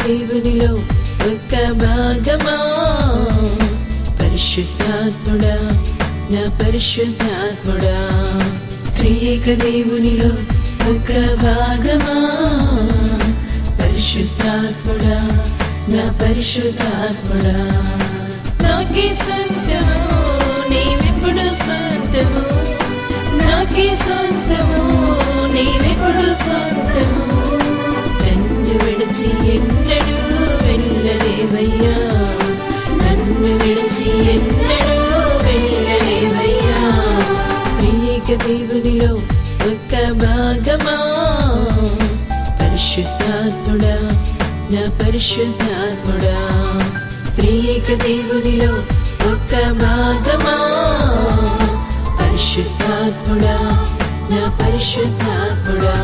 దేవునిలో ఒక్క భాగమా, పరిశుద్ధాత్ముడా నా పరిశుద్ధాత్ముడా. త్రియేక దేవునిలో ఒక్క భాగమా, పరిశుద్ధాత్ముడా నా పరిశుద్ధాత్ముడా. నాకే సొంతము నీవెప్పుడు సొంతము, నాకే సొంతము నీవెప్పుడు సొంతము. నన్ను విడిచి ఎన్నడూ వెళ్ళలేవయ్యా, నన్ను విడిచి ఎన్నడూ వెళ్ళలేవయ్యా. త్రియేక దేవునిలో ఒక్క భాగమా, పరిశుద్ధాత్ముడా నా పరిశుద్ధాత్ముడా. త్రియేక దేవునిలో ఒక్క భాగమా, పరిశుద్ధాత్ముడా నా పరిశుద్ధాత్ముడా.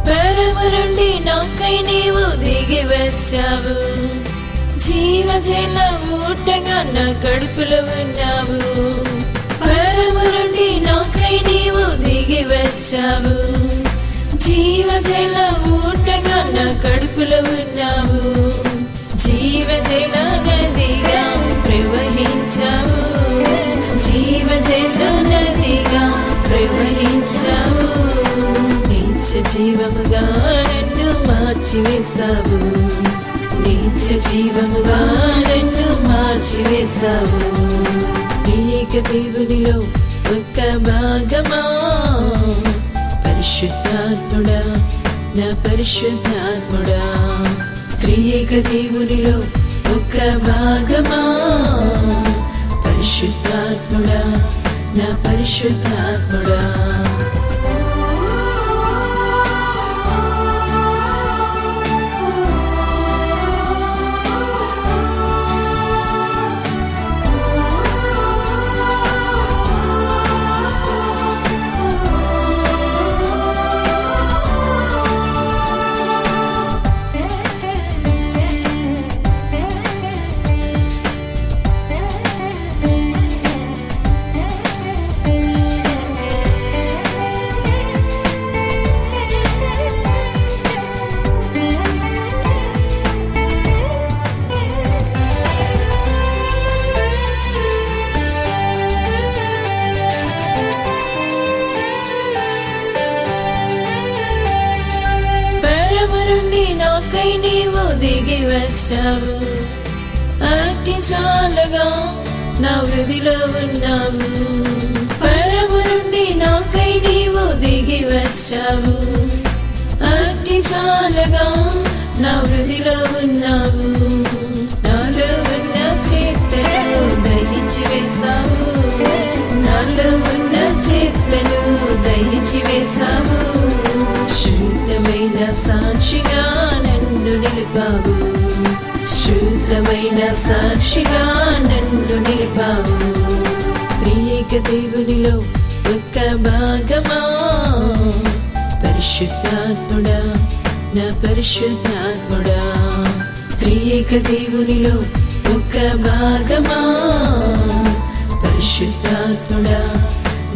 పరమరుండి నాకై నీవు దిగి వచ్చావు, జీవజల ఊటగా నా కడుపులో ఉన్నావు. పరమరుండి నాకై నీవు దిగి వచ్చావు, జీవజల ఊటగా నా కడుపులో ఉన్నావు. జీవజల నదిగా ప్రవహించావు, జీవజల నదిగా ప్రవహించావు. నిత్య జీవముగా నన్ను మార్చివేశావు, నిత్య జీవముగా నన్ను మార్చివేశావు. త్రియేక దేవునిలో ఒక్క భాగమా, పరిశుద్ధాత్ముడా నా పరిశుద్ధాత్ముడా. త్రియేక దేవునిలో ఒక్క భాగమా, పరిశుద్ధాత్ముడా నా పరిశుద్ధాత్ముడా. నాకై నీవు దిగి వచ్చావు, అగ్ని జ్వాలగా నా వృధిలో ఉన్నావు. పరమరుండి నాకై నీవు దిగి వచ్చావు, అగ్ని జ్వాలగా నా వృధిలో ఉన్నావు. నాలో ఉన్న చేతను దహించి వేశావు, నాలో ఉన్న చేతను దహించి వేశావు. శుద్ధమైన సాక్షిగా నన్ను నిలిపావు, శుద్ధమైన సాక్షిగా నన్ను నిలిపావు. త్రియేక దేవునిలో ఒక్క భాగమా, పరిశుద్ధాత్ముడా నా పరిశుద్ధాత్ముడా. త్రియేక దేవునిలో ఒక్క భాగమా, పరిశుద్ధాత్ముడా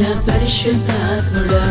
నా పరిశుద్ధాత్ముడా.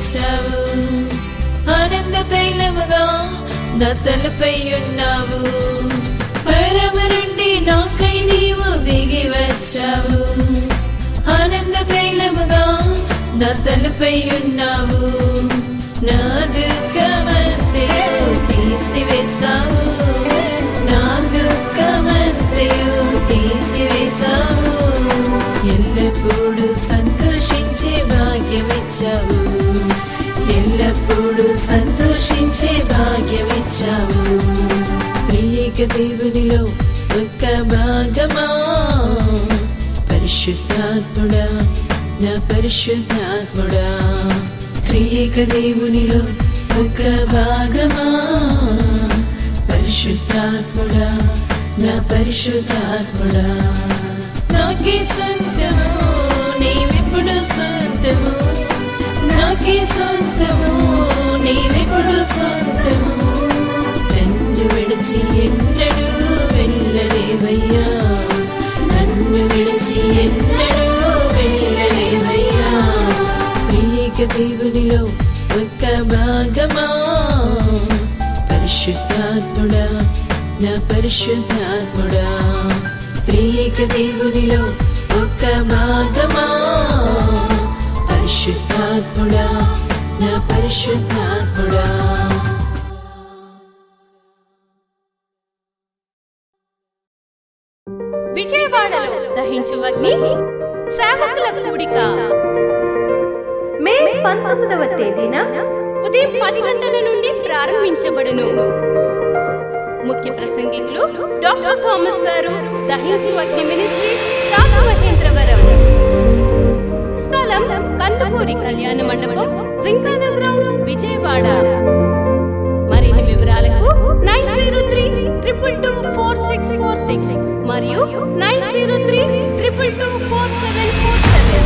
వచ్చావు. ఆనంద తైలముగా నా తలపై ఉన్నావు. పరము నుండి నాకై నీవు దిగి వచ్చావు. ఆనంద తైలముగా నా తలపై ఉన్నావు. నా దుఃఖమంతయు తీసివేశావు. నా దుఃఖమంతయు తీసివేశావు. ఎల్లప్పుడూ సంతోషించే భాగ్యమిచ్చావు. ఎల్లప్పుడూ సంతోషించే భాగ్యమిచ్చావు. త్రియేక దేవునిలో ఒక్క భాగమా, పరిశుద్ధాత్ముడా నా పరిశుద్ధాత్ముడా. త్రియేక దేవునిలో ఒక్క భాగమా, పరిశుద్ధాత్ముడా నా పరిశుద్ధాత్ముడా. నాకే సొంతము నీవెప్పుడు సొంతము. నాకే సొంతము నీవెప్పుడు సొంతము. నన్ను విడిచి ఎన్నడూ వెళ్ళలేవయ్యా. నన్ను విడిచి ఎన్నడూ వెళ్ళలేవయ్యా. త్రియేక దేవునిలో ఒక్క భాగమా, పరిశుద్ధాత్ముడా నా పరిశుద్ధాత్ముడా. త్రియేక దేవునిలో ఒక్క భాగమా, పరిశుద్ధాత్ముడా నా పరిశుద్ధాత్ముడా. విజయవాడలో దహించు అగ్ని సేవకుల కూడిక మే 19వ తేదీన ఉదయం 10 గంటల నుండి ప్రారంభించబడును. ముఖ్య ప్రసంగికులు డాక్టర్ థామస్ గారు, దహించు అగ్ని మినిస్ట్రీ, రాఘవేంద్రవరం. స్థలం కందుకూరి కళ్యాణ మండపం, జింకానా గ్రౌండ్స్, విజయవాడ. మరిన్ని వివరాలకు 9032224646 మరియు 9032224747.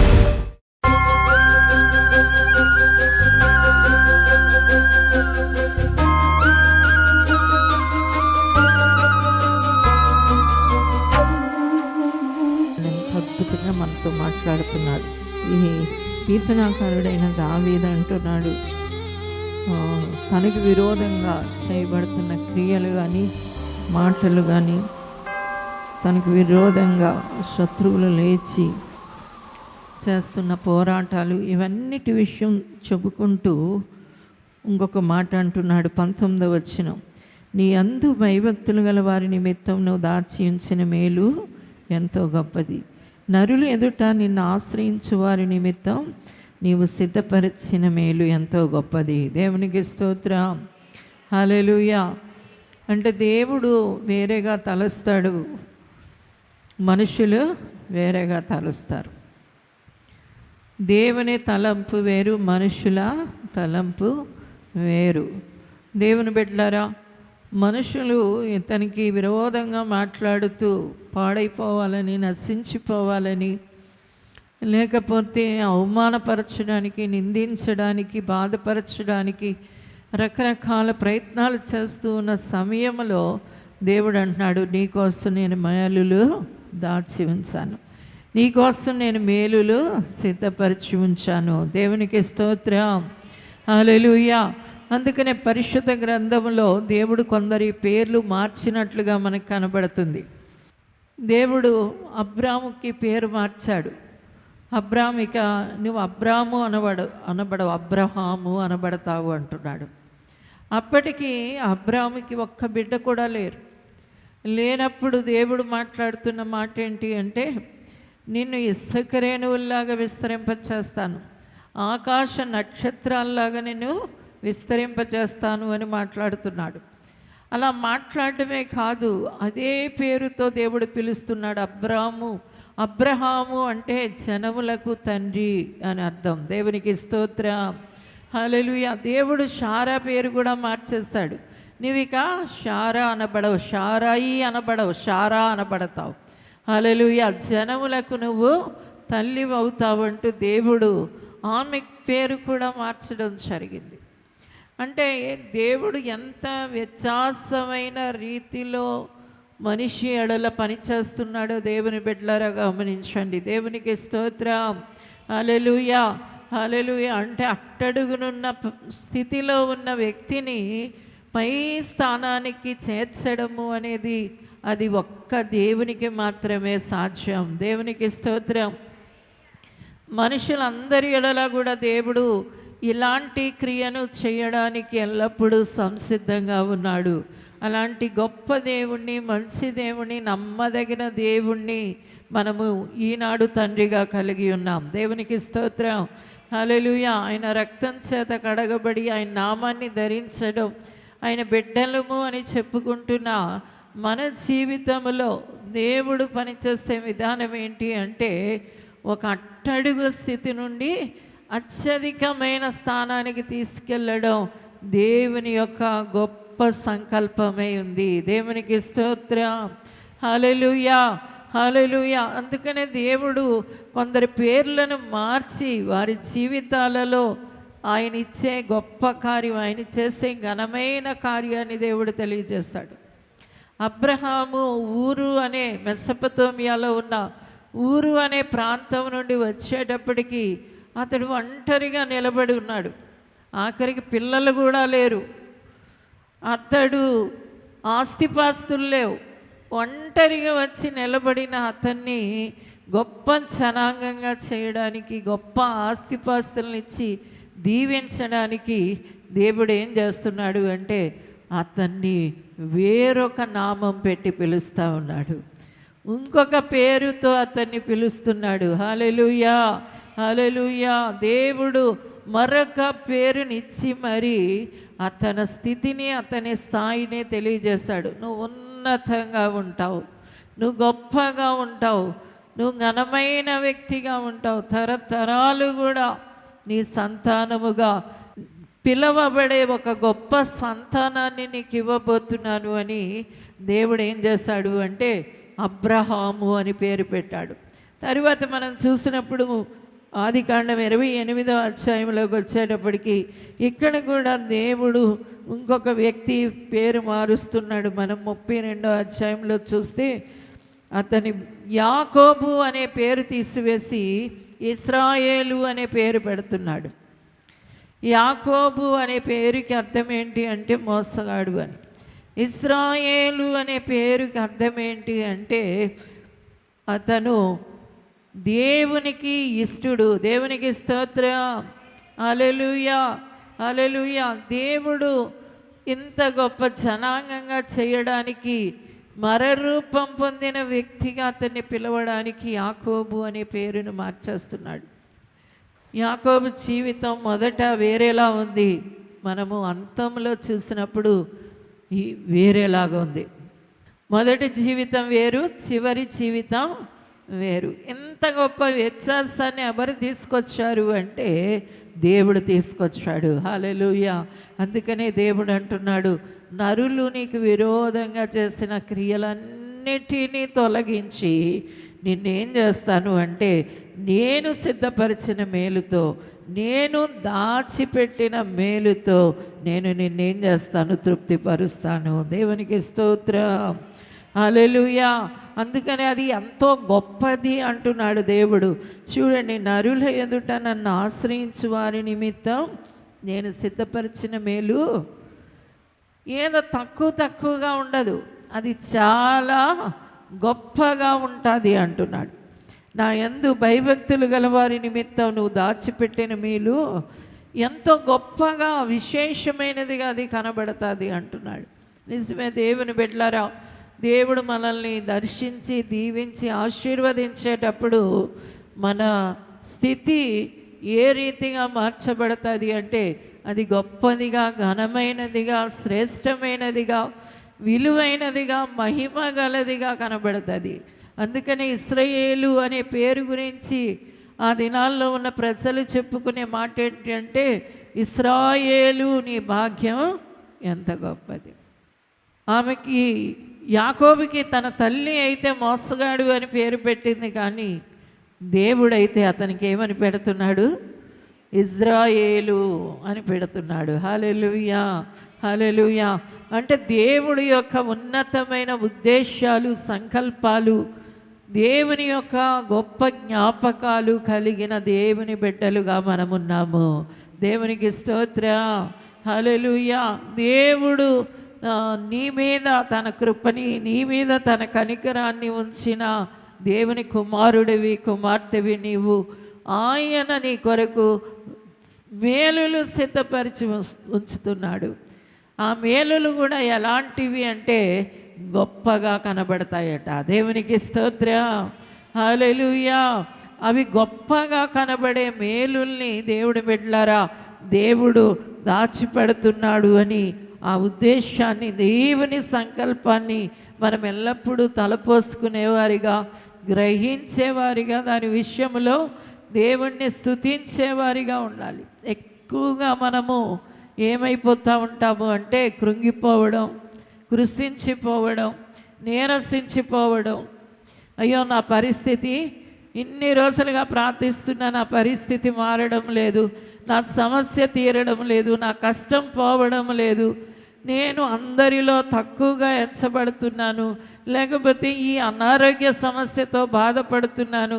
అద్భుతంగా మనతో మాట్లాడుతున్నాడు. ఈ కీర్తనాకారుడైన దావీదు అంటున్నాడు, తనకు విరోధంగా చేయబడుతున్న క్రియలు కానీ మాటలు కానీ, తనకు విరోధంగా శత్రువులు లేచి చేస్తున్న పోరాటాలు, ఇవన్నిటి విషయం చెప్పుకుంటూ ఇంకొక మాట అంటున్నాడు 19వ వచనం. నీ అందు భయభక్తులు గల వారి నిమిత్తం నువ్వు దాచి ఉంచిన మేలు ఎంతో గొప్పది. నరులు ఎదుట నిన్ను ఆశ్రయించు వారి నిమిత్తం నీవు సిద్ధపరిచిన మేలు ఎంతో గొప్పది. దేవునికి స్తోత్రం, హల్లెలూయా. అంటే దేవుడు వేరేగా తలస్తాడు, మనుషులు వేరేగా తలుస్తారు. దేవుని తలంపు వేరు, మనుషుల తలంపు వేరు. దేవుని బిడ్డలారా, మనుషులు ఇతనికి విరోధంగా మాట్లాడుతూ పాడైపోవాలని, నశించిపోవాలని, లేకపోతే అవమానపరచడానికి, నిందించడానికి, బాధపరచడానికి రకరకాల ప్రయత్నాలు చేస్తూ ఉన్న సమయంలో దేవుడు అంటున్నాడు, నీకోసం నేను మేలులు దాచి ఉంచాను, నీకోసం నేను మేలులు సిద్ధపరిచి ఉంచాను. దేవునికి స్తోత్రం, హల్లెలూయా. అందుకనే పరిశుద్ధ గ్రంథంలో దేవుడు కొందరి పేర్లు మార్చినట్లుగా మనకు కనబడుతుంది. దేవుడు అబ్రాముకి పేరు మార్చాడు. అబ్రాము, ఇక నువ్వు అబ్రాము అనబడవు, అబ్రహాము అనబడతావు అంటున్నాడు. అప్పటికి అబ్రాముకి ఒక్క బిడ్డ కూడా లేనప్పుడు దేవుడు మాట్లాడుతున్న మాట ఏంటి అంటే, నిన్ను ఇసుక రేణువుల్లాగా విస్తరింపచేస్తాను, ఆకాశ నక్షత్రాల్లాగా నేను విస్తరింపచేస్తాను అని మాట్లాడుతున్నాడు. అలా మాట్లాడటమే కాదు, అదే పేరుతో దేవుడు పిలుస్తున్నాడు. అబ్రహాము అంటే జనములకు తండ్రి అని అర్థం. దేవునికి స్తోత్రం, హల్లెలూయా. దేవుడు షారా పేరు కూడా మార్చేస్తాడు. నీవిక షారా అనబడవు, షారాయి అనబడవు, షారా అనబడతావు. హల్లెలూయా. జనములకు నువ్వు తల్లి అవుతావు అంటూ దేవుడు ఆమె పేరు కూడా మార్చడం జరిగింది. అంటే దేవుడు ఎంత వ్యత్యాసమైన రీతిలో మనిషి ఎడల పనిచేస్తున్నాడో దేవుని బిడ్డలారా గమనించండి. దేవునికి స్తోత్రం, హల్లెలూయా. హల్లెలూయా. అంటే అట్టడుగునున్న స్థితిలో ఉన్న వ్యక్తిని పై స్థానానికి చేర్చడము అనేది అది ఒక్క దేవునికి మాత్రమే సాధ్యం. దేవునికి స్తోత్రం. మనుషులందరి ఎడల కూడా దేవుడు ఇలాంటి క్రియను చేయడానికి ఎల్లప్పుడూ సంసిద్ధంగా ఉన్నాడు. అలాంటి గొప్ప దేవుణ్ణి, మంచి దేవుణ్ణి, నమ్మదగిన దేవుణ్ణి మనము ఈనాడు తండ్రిగా కలిగి ఉన్నాం. దేవునికి స్తోత్రం. హల్లెలూయా. ఆయన రక్తం చేత కడగబడి ఆయన నామాన్ని ధరించడం, ఆయన బిడ్డలము అని చెప్పుకుంటున్న మన జీవితంలో దేవుడు పనిచేసే విధానం ఏంటి అంటే ఒక అట్టడుగు స్థితి నుండి అత్యధికమైన స్థానానికి తీసుకెళ్ళడం దేవుని యొక్క గొప్ప సంకల్పమై ఉంది. దేవునికి స్తోత్రం. హల్లెలూయా, హల్లెలూయా. అందుకనే దేవుడు కొందరి పేర్లను మార్చి వారి జీవితాలలో ఆయన ఇచ్చే గొప్ప కార్యం, ఆయన చేసే ఘనమైన కార్యాన్ని దేవుడు తెలియజేశాడు. అబ్రహాము ఊరు అనే మెసొపొతేమియాలో ఉన్న ఊరు అనే ప్రాంతం నుండి వచ్చేటప్పటికి అతడు ఒంటరిగా నిలబడి ఉన్నాడు. ఆఖరికి పిల్లలు కూడా లేరు. అతడు ఆస్తిపాస్తులు లేవు. ఒంటరిగా వచ్చి నిలబడిన అతన్ని గొప్ప జనాంగంగా చేయడానికి, గొప్ప ఆస్తిపాస్తులను ఇచ్చి దీవించడానికి దేవుడు ఏం చేస్తున్నాడు అంటే అతన్ని వేరొక నామం పెట్టి పిలుస్తూ ఉన్నాడు. ఇంకొక పేరుతో అతన్ని పిలుస్తున్నాడు. హల్లెలూయా, హల్లెలూయా. దేవుడు మరొక పేరునిచ్చి మరి అతని స్థితిని, అతని స్థాయిని తెలియజేశాడు. నువ్వు ఉన్నతంగా ఉంటావు, నువ్వు గొప్పగా ఉంటావు, నువ్వు ఘనమైన వ్యక్తిగా ఉంటావు, తరతరాలు కూడా నీ సంతానముగా పిలవబడే ఒక గొప్ప సంతానాన్ని నీకు ఇవ్వబోతున్నాను అని దేవుడు ఏం చేశాడు అంటే అబ్రహాము అని పేరు పెట్టాడు. తరువాత మనం చూసినప్పుడు ఆదికాండం 28వ అధ్యాయంలోకి వచ్చేటప్పటికి ఇక్కడ కూడా దేవుడు ఇంకొక వ్యక్తి పేరు మారుస్తున్నాడు. మనం 32వ అధ్యాయంలో చూస్తే అతని యాకోబు అనే పేరు తీసివేసి ఇశ్రాయేలు అనే పేరు పెడుతున్నాడు. యాకోబు అనే పేరుకి అర్థం ఏంటి అంటే మోసగాడు అని. ఇశ్రాయేలు అనే పేరుకి అర్థం ఏంటి అంటే అతను దేవునికి ఇష్టడు. దేవునికి స్తోత్రం. హల్లెలూయా, హల్లెలూయా. దేవుడు ఇంత గొప్ప జనాంగంగా చేయడానికి, మరరూపం పొందిన వ్యక్తిగా అతన్ని పిలవడానికి యాకోబు అనే పేరును మార్చేస్తున్నాడు. యాకోబు జీవితం మొదట వేరేలా ఉంది, మనము అంతంలో చూసినప్పుడు వేరేలాగా ఉంది. మొదటి జీవితం వేరు, చివరి జీవితం వేరు. ఎంత గొప్ప వ్యత్యాసాన్ని ఎవరు తీసుకొచ్చారు అంటే దేవుడు తీసుకొచ్చాడు. హల్లెలూయా. అందుకనే దేవుడు అంటున్నాడు, నరులు నీకు విరోధంగా చేసిన క్రియలన్నిటినీ తొలగించి నిన్నేం చేస్తాను అంటే నేను సిద్ధపరిచిన మేలుతో, నేను దాచిపెట్టిన మేలుతో నేను నిన్నేం చేస్తాను, తృప్తిపరుస్తాను. దేవునికి స్తోత్రం. హల్లెలూయా. అందుకని అది ఎంతో గొప్పది అంటున్నాడు దేవుడు. చూడండి, నరుల ఎదుట నన్ను ఆశ్రయించు వారి నిమిత్తం నేను సిద్ధపరిచిన మేలు ఏదో తక్కువగా ఉండదు, అది చాలా గొప్పగా ఉంటుంది అంటున్నాడు. నా యందు భయభక్తులు గలవారి నిమిత్తం నువ్వు దాచిపెట్టిన మేలు ఎంతో గొప్పగా విశేషమైనదిగా అది కనబడుతుంది అంటున్నాడు. నిజమే దేవుని బిడ్డలారా, దేవుడు మనల్ని దర్శించి దీవించి ఆశీర్వదించేటప్పుడు మన స్థితి ఏ రీతిగా మార్చబడుతుంది అంటే అది గొప్పదిగా, ఘనమైనదిగా, శ్రేష్టమైనదిగా, విలువైనదిగా, మహిమ గలదిగా కనబడుతుంది. అందుకని ఇశ్రాయేలు అనే పేరు గురించి ఆ దినాల్లో ఉన్న ప్రజలు చెప్పుకునే మాట ఏంటంటే ఇశ్రాయేలు నీ భాగ్యం ఎంత గొప్పది. ఆమెకి యాకోబుకి తన తల్లి అయితే మోసగాడు అని పేరు పెట్టింది, కానీ దేవుడైతే అతనికి ఏమని పెడుతున్నాడు, ఇజ్రాయేలు అని పెడుతున్నాడు. హల్లెలూయా, హల్లెలూయా. అంటే దేవుడి యొక్క ఉన్నతమైన ఉద్దేశాలు, సంకల్పాలు దేవుని యొక్క గొప్ప జ్ఞాపకాలు కలిగిన దేవుని బిడ్డలుగా మనమున్నాము. దేవునికి స్తోత్రం. హల్లెలూయా. దేవుడు నీ మీద తన కృపని, నీ మీద తన కనికరాన్ని ఉంచిన దేవుని కుమారుడివి, కుమార్తెవి నీవు. ఆయన నీ కొరకు మేలులు సిద్ధపరిచి ఉంచుతున్నాడు. ఆ మేలులు కూడా ఎలాంటివి అంటే గొప్పగా కనబడతాయట. దేవునికి స్తోత్రం. హల్లెలూయా. అవి గొప్పగా కనబడే మేలుల్ని దేవుడి బిడ్డలారా దేవుడు దాచిపెడుతున్నాడు అని ఆ ఉద్దేశాన్ని, దేవుని సంకల్పాన్ని మనం ఎల్లప్పుడూ తలపోసుకునేవారిగా, గ్రహించేవారిగా, దాని విషయంలో దేవుణ్ణి స్తుతించేవారిగా ఉండాలి. ఎక్కువగా మనము ఏమైపోతూ ఉంటాము అంటే కృంగిపోవడం, కృషించిపోవడం, నీరసించిపోవడం. అయ్యో నా పరిస్థితి, ఇన్ని రోజులుగా ప్రార్థిస్తున్నా నా పరిస్థితి మారడం లేదు, నా సమస్య తీరడం లేదు, నా కష్టం పోవడం లేదు, నేను అందరిలో తక్కువగా ఎంచబడుతున్నాను, లేకపోతే ఈ అనారోగ్య సమస్యతో బాధపడుతున్నాను,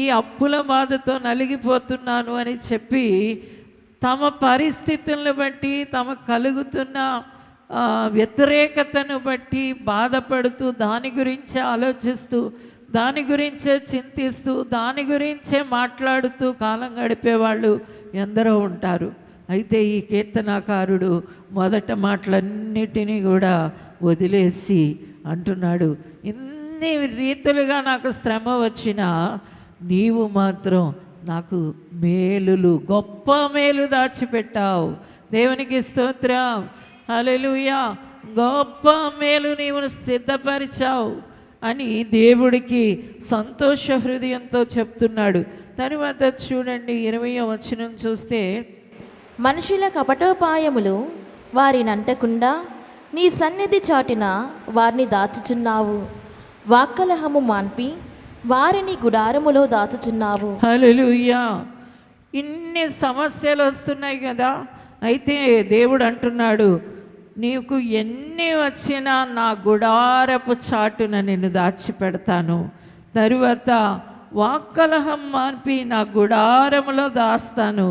ఈ అప్పుల బాధతో నలిగిపోతున్నాను అని చెప్పి తమ పరిస్థితులను బట్టి, తమ కలుగుతున్న వ్యతిరేకతను బట్టి బాధపడుతూ, దాని గురించే ఆలోచిస్తూ, దాని గురించే చింతిస్తూ, దాని గురించే మాట్లాడుతూ కాలం గడిపేవాళ్ళు ఎందరో ఉంటారు. అయితే ఈ కీర్తనాకారుడు మొదట మాటలన్నిటినీ కూడా వదిలేసి అంటున్నాడు, ఇన్ని రీతులుగా నాకు శ్రమ వచ్చినా నీవు మాత్రం నాకు మేలులు, గొప్ప మేలు దాచిపెట్టావు. దేవునికి స్తోత్రం. హల్లెలూయా. గొప్ప మేలు నీవు సిద్ధపరిచావు అని దేవుడికి సంతోష హృదయంతో చెప్తున్నాడు. తర్వాత చూడండి 20వ వచనం చూస్తే, మనుషుల కపటోపాయములు వారినంటకుండా నీ సన్నిధి చాటున వారిని దాచుచున్నావు, వాక్కలహము మాన్పి వారిని గుడారములో దాచుచున్నావు. హల్లెలూయా. ఇన్ని సమస్యలు వస్తున్నాయి కదా, అయితే దేవుడు అంటున్నాడు, నీకు ఎన్ని వచ్చినా నా గుడారపు చాటున నేను దాచిపెడతాను. తరువాత వాక్కలహం మాన్పి నా గుడారములో దాస్తాను.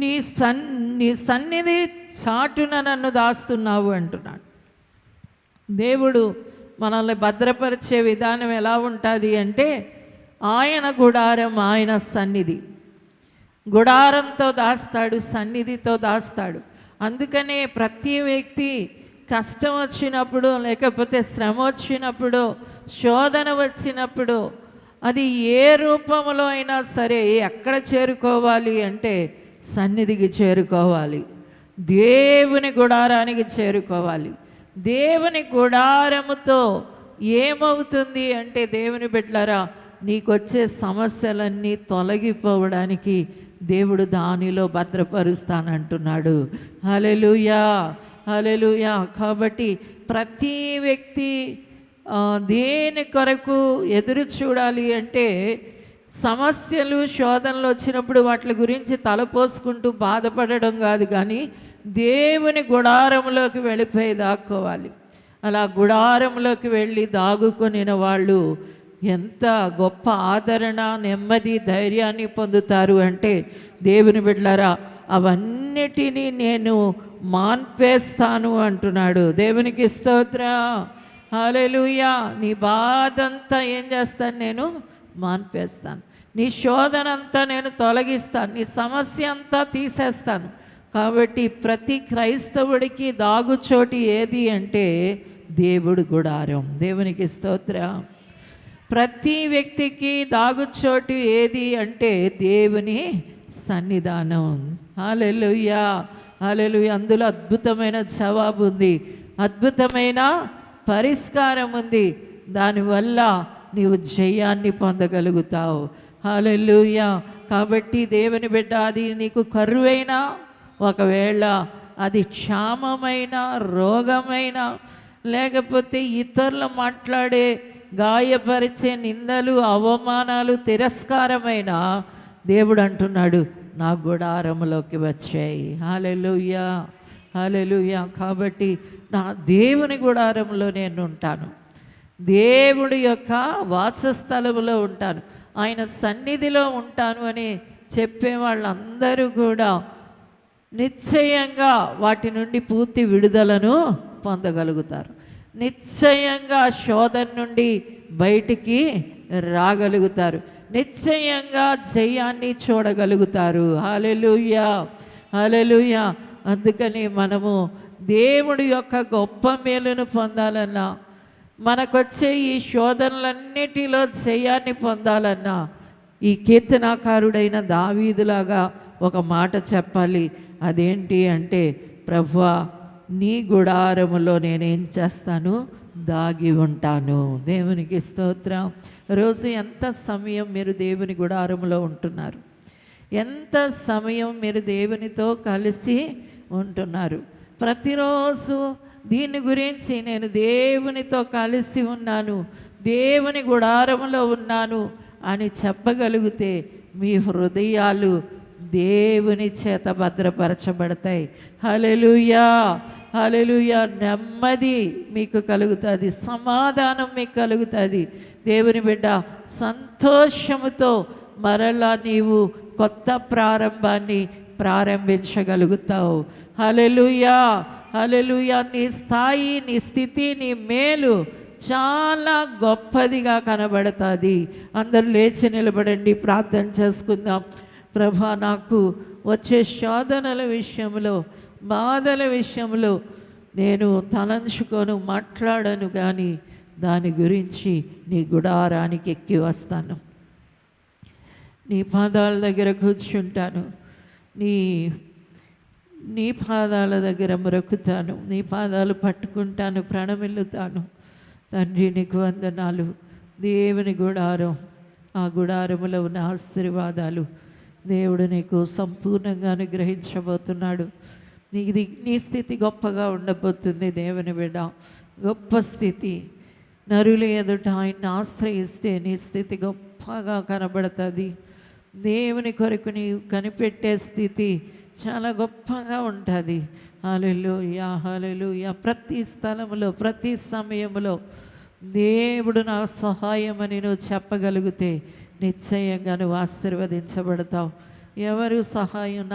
నీ సన్నిధి చాటున నన్ను దాస్తున్నావు అంటున్నాడు. దేవుడు మనల్ని భద్రపరిచే విధానం ఎలా ఉంటుంది అంటే, ఆయన గుడారం, ఆయన సన్నిధి, గుడారంతో దాస్తాడు, సన్నిధితో దాస్తాడు. అందుకనే ప్రతి వ్యక్తి కష్టం వచ్చినప్పుడు, లేకపోతే శ్రమ వచ్చినప్పుడు, శోధన వచ్చినప్పుడు, అది ఏ రూపంలో అయినా సరే ఎక్కడ చేరుకోవాలి అంటే సన్నిధికి చేరుకోవాలి, దేవుని గుడారానికి చేరుకోవాలి. దేవుని గుడారముతో ఏమవుతుంది అంటే, దేవుని బిడ్డలారా, నీకొచ్చే సమస్యలన్నీ తొలగిపోవడానికి దేవుడు దానిలో భద్రపరుస్తానంటున్నాడు. హల్లెలూయా. హల్లెలూయా. కాబట్టి ప్రతి వ్యక్తి దేని కొరకు ఎదురు చూడాలి అంటే, సమస్యలు శోధనలు వచ్చినప్పుడు వాటి గురించి తలపోసుకుంటూ బాధపడడం కాదు, కానీ దేవుని గుడారంలోకి వెళ్ళిపోయి దాక్కోవాలి. అలా గుడారంలోకి వెళ్ళి దాగుకొనిన వాళ్ళు ఎంత గొప్ప ఆదరణ, నెమ్మది, ధైర్యాన్ని పొందుతారు అంటే, దేవుని బిడ్డలారా, అవన్నిటినీ నేను మాన్పేస్తాను అంటున్నాడు. దేవునికి స్తోత్రం. హల్లెలూయా. నీ బాధంతా ఏం చేస్తాను? నేను మాన్పేస్తాను. నీ శోధన అంతా నేను తొలగిస్తాను, నీ సమస్య అంతా తీసేస్తాను. కాబట్టి ప్రతి క్రైస్తవుడికి దాగుచోటి ఏది అంటే దేవుడు గుడారం. దేవునికి స్తోత్రం. ప్రతి వ్యక్తికి దాగుచోటు ఏది అంటే దేవుని సన్నిధానం. హల్లెలూయా. హల్లెలూయా. అందులో అద్భుతమైన జవాబు ఉంది, అద్భుతమైన పరిష్కారం ఉంది. దానివల్ల నీవు జయాన్ని పొందగలుగుతావు. హల్లెలూయా. కాబట్టి దేవుని బిడ్డ, అది నీకు కరువైనా, ఒకవేళ అది క్షామమైన, రోగమైన, లేకపోతే ఇతరులు మాట్లాడే గాయపరిచే నిందలు, అవమానాలు, తిరస్కారమైన, దేవుడు అంటున్నాడు, నా గుడారములోకి వచ్చాయి. హల్లెలూయా. హల్లెలూయా. కాబట్టి నా దేవుని గుడారంలో నేను ఉంటాను. దేవుడి యొక్క వాసస్థలములో ఉంటాను, ఆయన సన్నిధిలో ఉంటాను అని చెప్పే వాళ్ళందరూ కూడా నిశ్చయంగా వాటి నుండి పూర్తి విడుదలను పొందగలుగుతారు. నిశ్చయంగా శోధన నుండి బయటికి రాగలుగుతారు. నిశ్చయంగా జయాన్ని చూడగలుగుతారు. హల్లెలూయా, హల్లెలూయా. అందుకని మనము దేవుడి యొక్క గొప్ప మేలును పొందాలన్నా, మనకొచ్చే ఈ శోధనలన్నిటిలో జయాన్ని పొందాలన్నా ఈ కీర్తనాకారుడైన దావీదులాగా ఒక మాట చెప్పాలి. అదేంటి అంటే, ప్రభువా నీ గుడారములో నేనేం చేస్తాను, దాగి ఉంటాను. దేవునికి స్తోత్రం. రోజు ఎంత సమయం మీరు దేవుని గుడారములో ఉంటున్నారు? ఎంత సమయం మీరు దేవునితో కలిసి ఉంటున్నారు? ప్రతిరోజు దీని గురించి నేను దేవునితో కలిసి ఉన్నాను, దేవుని గుడారములో ఉన్నాను అని చెప్పగలిగితే మీ హృదయాలు దేవుని చేత భద్రపరచబడతాయి. హల్లెలూయా, హల్లెలూయా. నెమ్మది మీకు కలుగుతుంది, సమాధానం మీకు కలుగుతుంది. దేవుని బిడ్డ, సంతోషముతో మరలా నీవు కొత్త ప్రారంభాన్ని ప్రారంభించగలుగుతావు. హల్లెలూయా, హల్లెలూయా. నీ స్థాయి, నీ స్థితి, నీ మేలు చాలా గొప్పదిగా కనబడుతుంది. అందరూ లేచి నిలబడండి, ప్రార్థన చేసుకుందాం. ప్రభా, నాకు వచ్చే శోధనల విషయంలో, బాధల విషయంలో నేను తలంచుకొని మాట్లాడను, కానీ దాని గురించి నీ గుడారానికి ఎక్కి వస్తాను, నీ పాదాల దగ్గర కూర్చుంటాను, నీ పాదాల దగ్గర మొరకుతాను, నీ పాదాలు పట్టుకుంటాను, ప్రణమిల్లుతాను. తండ్రి నీకు వందనాలు. దేవుని గుడారం, ఆ గుడారములో ఉన్న ఆశీర్వాదాలు దేవుడు నీకు సంపూర్ణంగా అనుగ్రహించబోతున్నాడు. నీ స్థితి గొప్పగా ఉండబోతుంది. దేవుని బిడ్డ, గొప్ప స్థితి. నరుల ఎదుట ఆయన్ని ఆశ్రయిస్తే నీ స్థితి గొప్పగా కనబడుతుంది. దేవుని కొరకు నీవు కనిపెట్టే స్థితి చాలా గొప్పగా ఉంటుంది. హల్లెలూయా, హల్లెలూయా. ప్రతి స్థలంలో, ప్రతి సమయంలో దేవుడు నా సహాయం అని నువ్వు చెప్పగలిగితే నిశ్చయంగా నువ్వు ఆశీర్వదించబడతావు. ఎవరు సహాయం?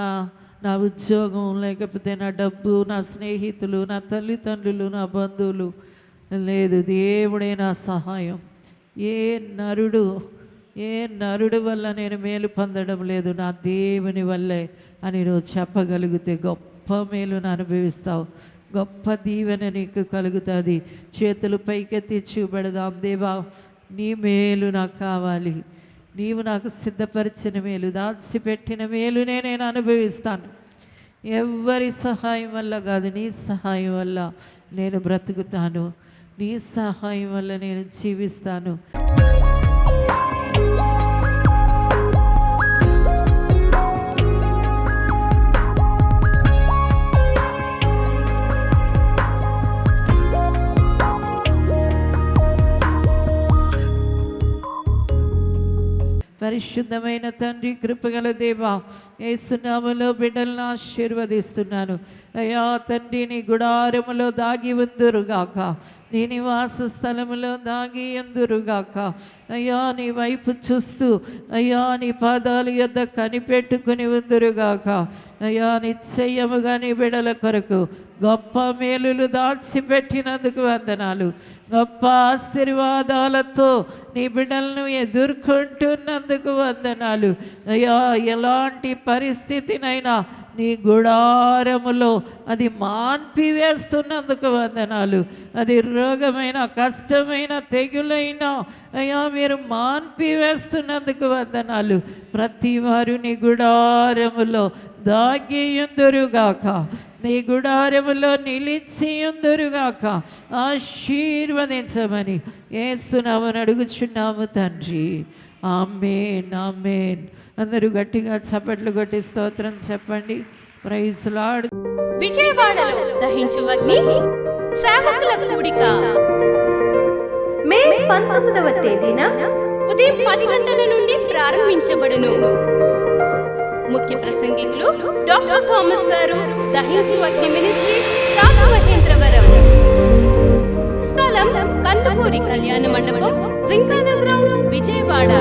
నా ఉద్యోగం, లేకపోతే నా డబ్బు, నా స్నేహితులు, నా తల్లిదండ్రులు, నా బంధువులు లేదు. దేవుడే నా సహాయం. ఏ నరుడు వల్ల నేను మేలు పొందడం లేదు, నా దేవుని వల్లే అని నువ్వు చెప్పగలిగితే గొప్ప మేలును అనుభవిస్తావు. గొప్ప దీవెన నీకు కలుగుతుంది. చేతులు పైకెత్తి చూపెడదాం. దేవా, నీ మేలు నాకు కావాలి. నీవు నాకు సిద్ధపరిచిన మేలు, దాచిపెట్టిన మేలునే నేను అనుభవిస్తాను. ఎవరి సహాయం వల్ల కాదు, నీ సహాయం వల్ల నేను బ్రతుకుతాను, నీ సహాయం వల్ల నేను జీవిస్తాను. పరిశుద్ధమైన తండ్రి, కృపగల దేవా, యేసు నామములో బిడ్డలను ఆశీర్వదిస్తున్నాను. అయ్యా తండ్రి, నీ గుడారములో దాగి ఉందురుగాక, నీ నివాస స్థలములో దాగి ఉందురుగాక. అయ్యా నీ వైపు చూస్తూ, అయ్యా నీ పాదాల యొద్ద కనిపెట్టుకుని ఉందురుగాక. అయ్యా నిశ్చయముగా నీ బిడ్డల కొరకు గొప్ప మేలులు దాచిపెట్టినందుకు వందనాలు. గొప్ప ఆశీర్వాదాలతో నీ బిడ్డలను ఎదుర్కొంటున్నందుకు వందనాలు. అయ్యా ఎలాంటి పరిస్థితినైనా నీ గుడారములో అది మాన్పివేస్తున్నందుకు వందనాలు. అది రోగమైన, కష్టమైన, తెగులైన అయ్యా మీరు మాన్పివేస్తున్నందుకు వందనాలు. ప్రతి వారు నీ గుడారములో దాగియుందురుగాక, నీ గుడారములో నిలిచియుందురుగాక. ఆశీర్వదించమని యేసునామమున అడుగుచున్నాము తండ్రి. ఆమేన్, ఆమేన్. అందరూ గట్టిగా చప్పట్లు కొట్టి స్తోత్రం చెప్పండి. Praise lord. విజయవాడలో దహించు అగ్ని సేవకుల కూడిక మే 19వ తేదీన ఉదయం 10 గంటల నుండి ప్రారంభించబడును. ముఖ్య ప్రసంగికులు డాక్టర్ థామస్ గారు, దహించు అగ్ని మినిస్ట్రీస్, రాఘవేంద్రవరం. స్థలం కందుకూరి కళ్యాణ మండపం, జింకానా గ్రౌండ్స్, విజయవాడ.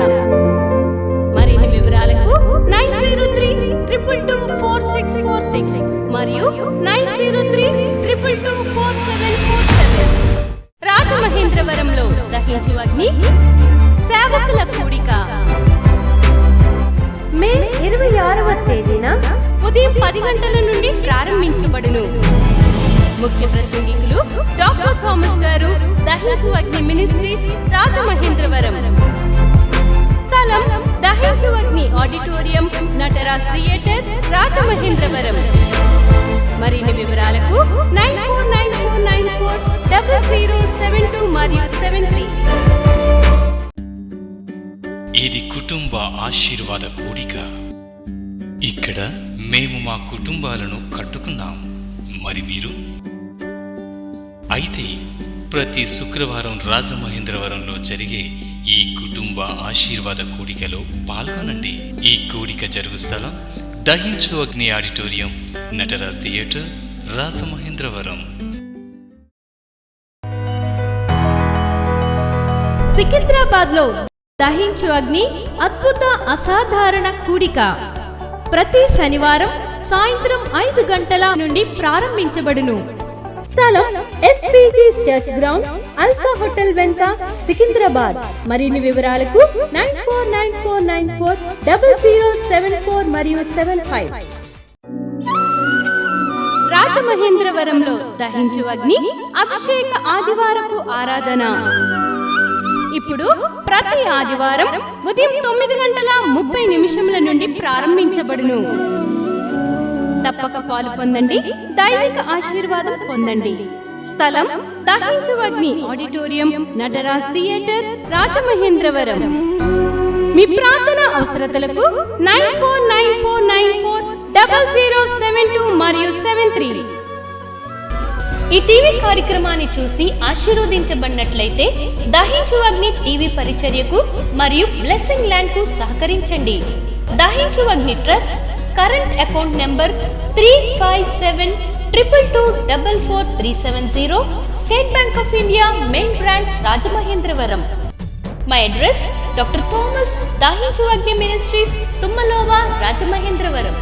మరిన్ని వివరాలకు 9032224646 మరియు 9032224747. రాజమహేంద్రవరంలో దహించు అగ్ని సేవకుల కూడిక మే 26వ తేదీన ఉదయం 10 గంటల నుండి ప్రారంభించబడును. ముఖ్య ప్రసంగికులు డాక్టర్ థామస్ గారు, దహించు అగ్ని మినిస్ట్రీస్, రాజమహేంద్రవరం. స్థలం దహించు అగ్ని ఆడిటోరియం, నటరాజ్ థియేటర్, రాజమహేంద్రవరం. మరిన్ని వివరాలకు 9494940072 మరియు 73. ఇది కుటుంబ ఆశీర్వాద కూడిక. ఇక్కడ మేము మా కుటుంబాలను కట్టుకున్నాం. మరి మీరు? అయితే ప్రతి శుక్రవారం రాజమహేంద్రవరంలో జరిగే ఈ కుటుంబ ఆశీర్వాద కూడికలో పాల్గొనండి. ఈ కూడిక జరుగు స్థలం దహించు అగ్ని ఆడిటోరియం, నటరాజ్ థియేటర్, రాజమహేంద్రవరం. సికింద్రాబాద్ లో దహించు అగ్ని అద్భుత అసాధారణ కూడిక ప్రతి శనివారం సాయంత్రం 5 గంటల నుండి ప్రారంభించబడును. స్థలం SPG church ground, alpha hotel వెనుక, సికింద్రాబాద్. మరిన్ని వివరాలకు 9494940074 మరియు 75. రాజమహేంద్రవరంలో దహించు అగ్ని అభిషేక ఆదివారపు ఆరాధన ఇప్పుడు ప్రతి ఆదివారం ఉదయం 9:30 నుండి ప్రారంభించబడును. తప్పక పాలు పొందండి, దైవిక ఆశీర్వాదం పొందండి. స్థలం దహించు అగ్ని ఆడిటోరియం, నటరాజ్ థియేటర్, రాజమహేంద్రవరం. మీ ప్రార్థన అవసరతలకు 9494940072 మరియు 73. ఈ టీవీ కార్యక్రమాన్ని చూసి ఆశీర్వదించబడినట్లయితే దహించు అగ్ని టీవీ పరిచర్యకు మరియు బ్లెస్సింగ్ ల్యాండ్ కు సహకరించండి. Dahinchu Agni trust current account number 357222444370, State Bank of India, main branch, Rajamahendravaram. My address doctor Thomas, Dahinchu Agni ministries, తుమ్మలోవా, Rajamahendravaram.